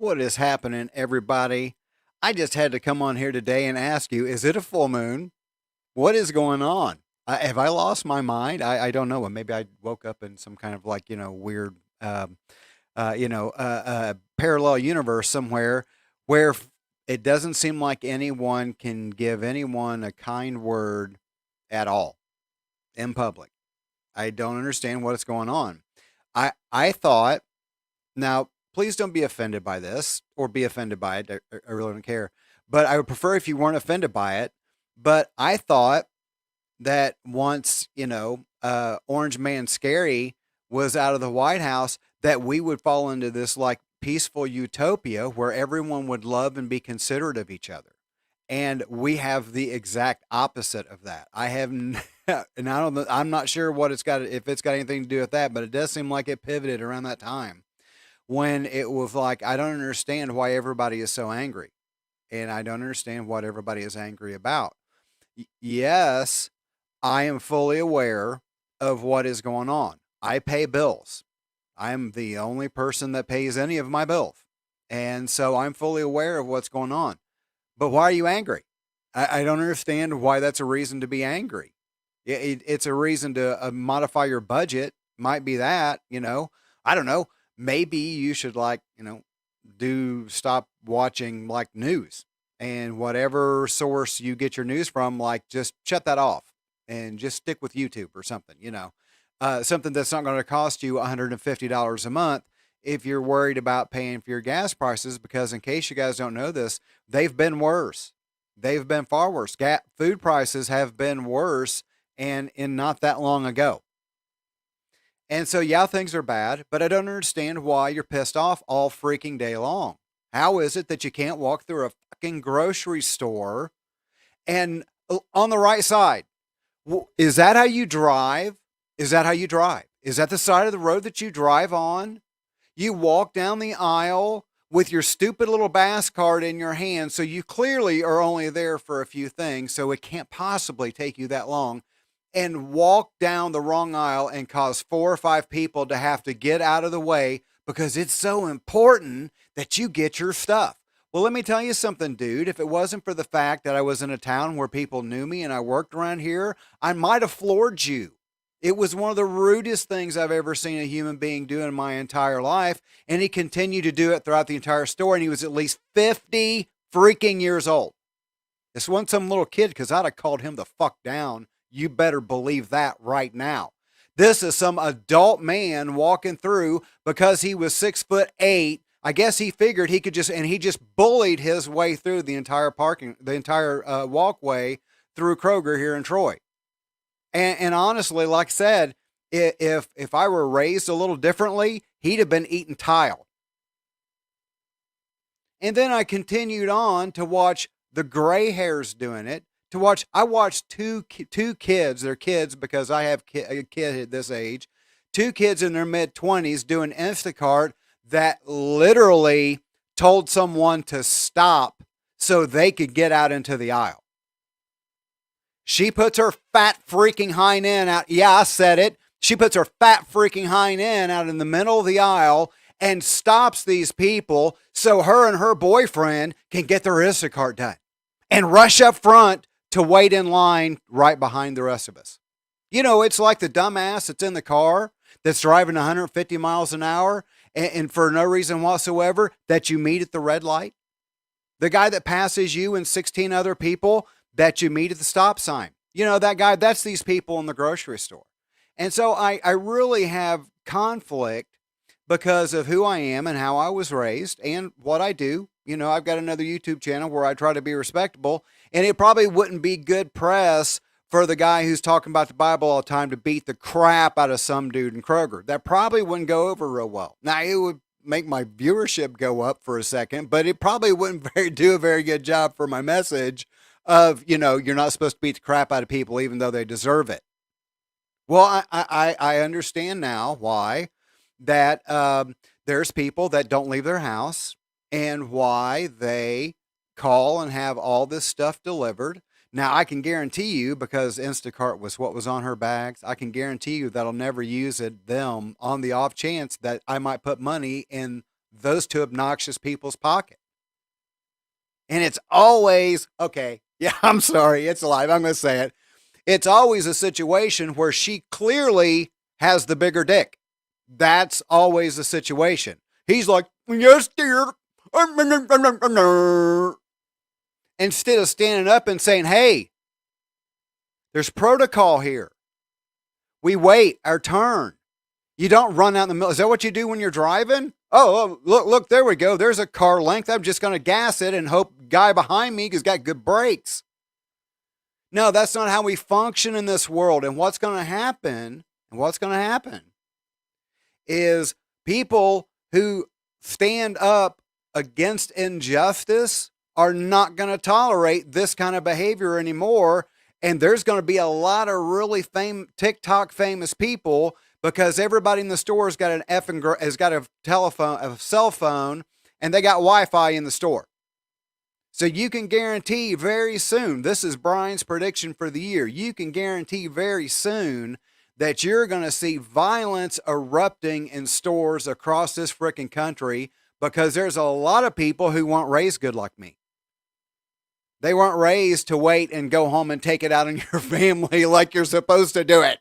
What is happening, everybody? I just had to come on here today and ask you, is it a full moon? What is going on? Have I lost my mind? I don't know. Maybe I woke up in some kind of like, weird, parallel universe somewhere where it doesn't seem like anyone can give anyone a kind word at all in public. I don't understand what is going on. I thought now, please don't be offended by this or be offended by it. I really don't care. But I would prefer if you weren't offended by it. But I thought that once, Orange Man Scary was out of the White House, that we would fall into this like peaceful utopia where everyone would love and be considerate of each other. And we have the exact opposite of that. And I don't know, I'm not sure what it's got, if it's got anything to do with that, but it does seem like it pivoted around that time when it was like, I don't understand why everybody is so angry. And I don't understand what everybody is angry about. Yes, I am fully aware of what is going on. I pay bills. I'm the only person that pays any of my bills. And so I'm fully aware of what's going on. But why are you angry? I don't understand why that's a reason to be angry. It's a reason to modify your budget. Might be that, I don't know. Maybe you should do stop watching like news and whatever source you get your news from, like just shut that off and just stick with YouTube or something, something that's not going to cost you $150 a month if you're worried about paying for your gas prices, because in case you guys don't know this, they've been worse. They've been far worse. Food prices have been worse and in not that long ago. And so, yeah, things are bad, but I don't understand why you're pissed off all freaking day long. How is it that you can't walk through a fucking grocery store and on the right side? Is that how you drive? Is that how you drive? Is that the side of the road that you drive on? You walk down the aisle with your stupid little Bass card in your hand, so you clearly are only there for a few things, so it can't possibly take you that long, and walk down the wrong aisle and cause 4 or 5 people to have to get out of the way because it's so important that you get your stuff. Well, let me tell you something, dude. If it wasn't for the fact that I was in a town where people knew me and I worked around here, I might have floored you. It was one of the rudest things I've ever seen a human being do in my entire life. And he continued to do it throughout the entire store. And he was at least 50 freaking years old. This wasn't some little kid, because I'd have called him the fuck down. You better believe that right now. This is some adult man walking through because he was 6'8". I guess he figured he could he just bullied his way through the entire walkway through Kroger here in Troy. And honestly, like I said, if I were raised a little differently, he'd have been eating tile. And then I continued on to watch the gray hairs doing it. I watched two kids. They're kids because I have a kid at this age. 2 kids in their mid-20s doing Instacart that literally told someone to stop so they could get out into the aisle. She puts her fat freaking hind end out. Yeah, I said it. She puts her fat freaking hind end out in the middle of the aisle and stops these people so her and her boyfriend can get their Instacart done and rush up front to wait in line right behind the rest of us. It's like the dumbass that's in the car that's driving 150 miles an hour and for no reason whatsoever that you meet at the red light. The guy that passes you and 16 other people that you meet at the stop sign. That guy, that's these people in the grocery store. And so I really have conflict because of who I am and how I was raised and what I do. I've got another YouTube channel where I try to be respectable, and it probably wouldn't be good press for the guy who's talking about the Bible all the time to beat the crap out of some dude in Kroger. That probably wouldn't go over real well. Now, it would make my viewership go up for a second, but it probably wouldn't do a very good job for my message of, you're not supposed to beat the crap out of people even though they deserve it. Well, I understand now why that there's people that don't leave their house and why they call and have all this stuff delivered. Now, I can guarantee you, because Instacart was what was on her bags, I can guarantee you that I'll never use them on the off chance that I might put money in those two obnoxious people's pocket. And it's always, okay, yeah, I'm sorry, it's live, I'm going to say it. It's always a situation where she clearly has the bigger dick. That's always the situation. He's like, yes, dear. Instead of standing up and saying, hey, there's protocol here. We wait our turn. You don't run out in the middle. Is that what you do when you're driving? Oh, look, there we go. There's a car length. I'm just going to gas it and hope guy behind me has got good brakes. No, that's not how we function in this world. And what's going to happen is people who stand up against injustice are not going to tolerate this kind of behavior anymore. And there's going to be a lot of really TikTok famous people, because everybody in the store has got a telephone, a cell phone, and they got Wi-Fi in the store. So you can guarantee very soon, this is Brian's prediction for the year, you can guarantee very soon that you're going to see violence erupting in stores across this frickin' country, because there's a lot of people who weren't raised good like me. They weren't raised to wait and go home and take it out on your family like you're supposed to do it.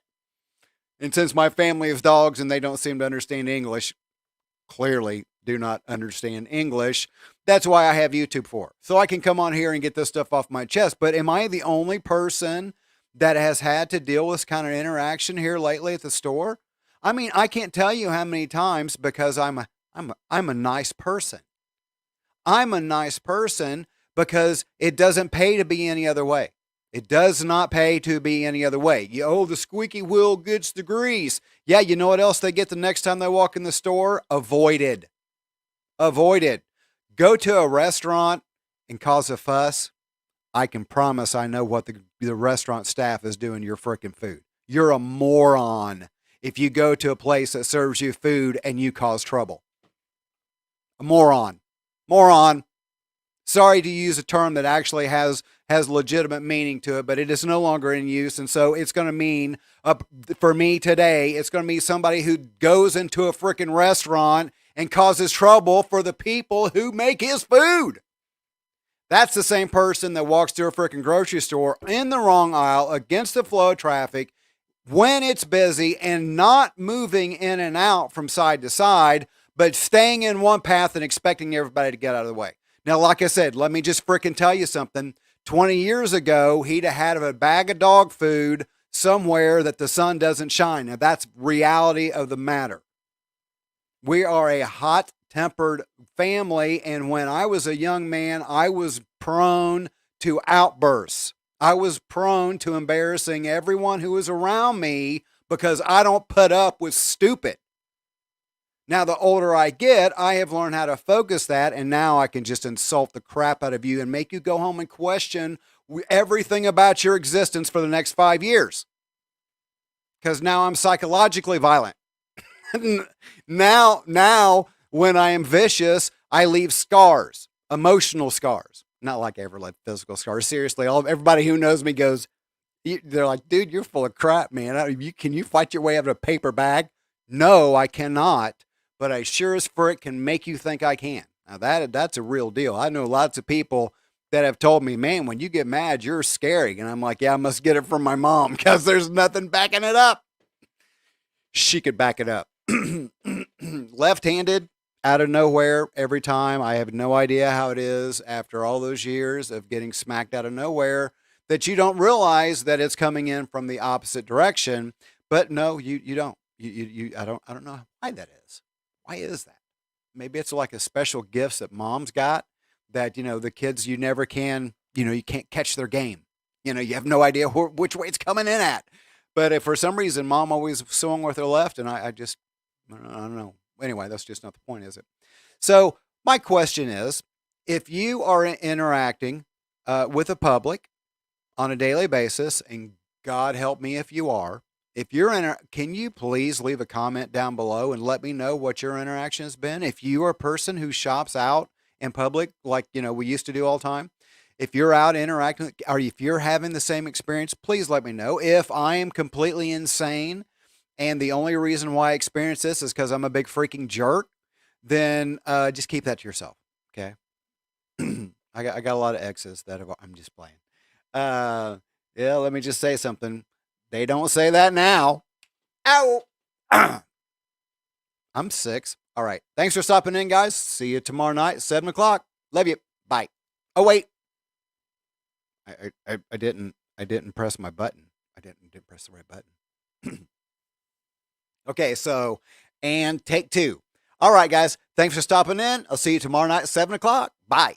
And since my family is dogs and they don't seem to understand English, clearly do not understand English, that's why I have YouTube for. So I can come on here and get this stuff off my chest. But am I the only person that has had to deal with this kind of interaction here lately at the store? I mean, I can't tell you how many times, because I'm a nice person. I'm a nice person because it doesn't pay to be any other way. It does not pay to be any other way. The squeaky wheel gets the grease. Yeah, you know what else they get the next time they walk in the store? Avoided. Go to a restaurant and cause a fuss. I can promise I know what the restaurant staff is doing to your freaking food. You're a moron if you go to a place that serves you food and you cause trouble. A moron. Sorry to use a term that actually has legitimate meaning to it, but it is no longer in use. And so it's going to mean, for me today, it's going to be somebody who goes into a freaking restaurant and causes trouble for the people who make his food. That's the same person that walks through a freaking grocery store in the wrong aisle against the flow of traffic when it's busy and not moving in and out from side to side, but staying in one path and expecting everybody to get out of the way. Now, like I said, let me just freaking tell you something. 20 years ago, he'd have had a bag of dog food somewhere that the sun doesn't shine. Now, that's reality of the matter. We are a hot-tempered family, and when I was a young man, I was prone to outbursts. I was prone to embarrassing everyone who was around me because I don't put up with stupid. Now, the older I get, I have learned how to focus that, and now I can just insult the crap out of you and make you go home and question everything about your existence for the next 5 years. Because now I'm psychologically violent. Now, when I am vicious, I leave scars, emotional scars. Not like I ever left physical scars. Seriously, everybody who knows me goes, they're like, dude, you're full of crap, man. Can you fight your way out of a paper bag? No, I cannot. But I sure as frick can make you think I can. Now that's a real deal. I know lots of people that have told me, man, when you get mad, you're scary. And I'm like, yeah, I must get it from my mom because there's nothing backing it up. She could back it up. Left-handed, out of nowhere, every time. I have no idea how it is after all those years of getting smacked out of nowhere that you don't realize that it's coming in from the opposite direction. But no, you don't. I don't know why that is. Why is that? Maybe it's like a special gifts that mom's got that, the kids, you never can, you can't catch their game. You have no idea which way it's coming in at. But if for some reason mom always swung with her left, and I don't know. Anyway, that's just not the point, is it? So my question is, if you are interacting with the public on a daily basis, and God help me if you are, can you please leave a comment down below and let me know what your interaction has been? If you are a person who shops out in public, like, we used to do all the time, if you're out interacting, or if you're having the same experience, please let me know. If I am completely insane and the only reason why I experience this is because I'm a big freaking jerk, then just keep that to yourself. Okay. I got a lot of exes that I'm just playing. Uh, yeah, let me just say something. They don't say that now. Ow. I'm 6. All right. Thanks for stopping in, guys. See you tomorrow night, 7 o'clock. Love you. Bye. Oh wait, I didn't press my button. I didn't press the right button. Okay, so and take 2. All right, guys. Thanks for stopping in. I'll see you tomorrow night at 7 o'clock. Bye.